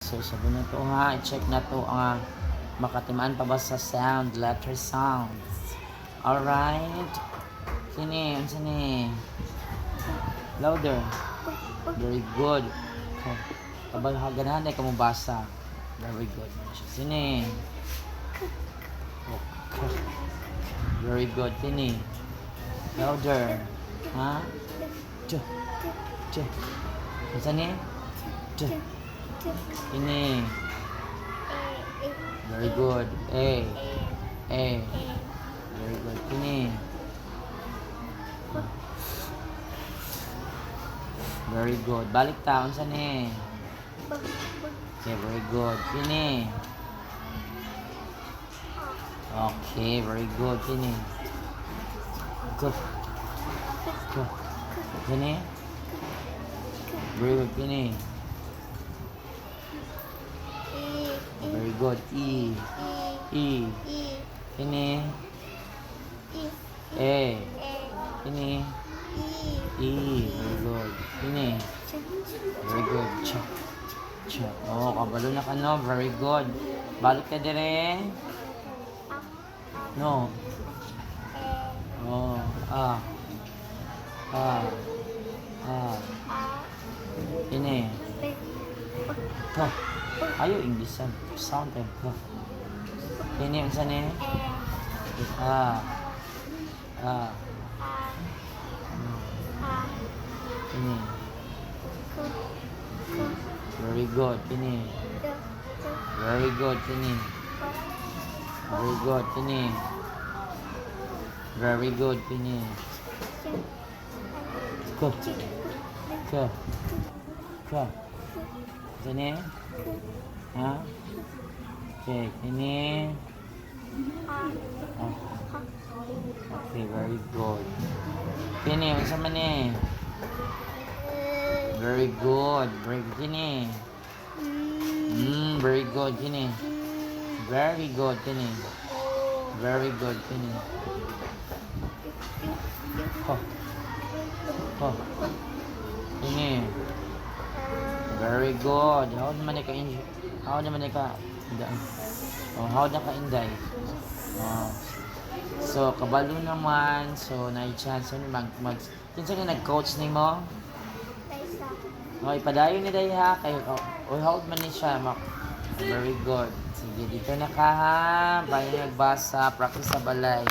So, sabi na to nga, i-check na to ang makatimaan pa ba sa sound, letter sounds. Alright. Sini, ano sini? Louder. Very good. Kapag ganahan ay kamubasa. Very good. Sini. Very good. Sini. Louder. Ha? Ch. Ch. Ano sini? Ch. Ini. Very good. A. A. Very good. Ini. Very good. Balik taon sa ni. Okay, very good. Ini. Okay, very good. Ini. Go. Go. Ini. Very good. Ini. Very good. E. E. Ini. A. Ini. E. Very good. Ini. Very good. Cha. Cha. Oh, kabalo na ka no. Very good. Balik ka dire. No. Oh. Ah. Ah. Ah. Ini. Ka. Ayo English sound time. Ka. Ini ang sana. Ah. Ah. Ini. Very good. Ini. Very good. Ini. Very good. Ini. Very good. Ini. Go. Go. Go. Sini. Ha? Okay. Ini. Oh. Okay. Very good. Ini. Unsa man ni? Very good. Very good. Kini. Very good. Kini. Very good. Kini. Very good. Kini. Oh. Oh. Kini. Very good. How naman ka inday? How naman ka inday? Oh, how na ka inday? Oh. So, kabalo naman. So, na-chance kinsa nga nag-coach nimo? Oh, ipadayon ni day ha. Kayo, hold man ni siya. Very good. Sige, dito na ka ha. Bayan nagbasa. Practice sa balay.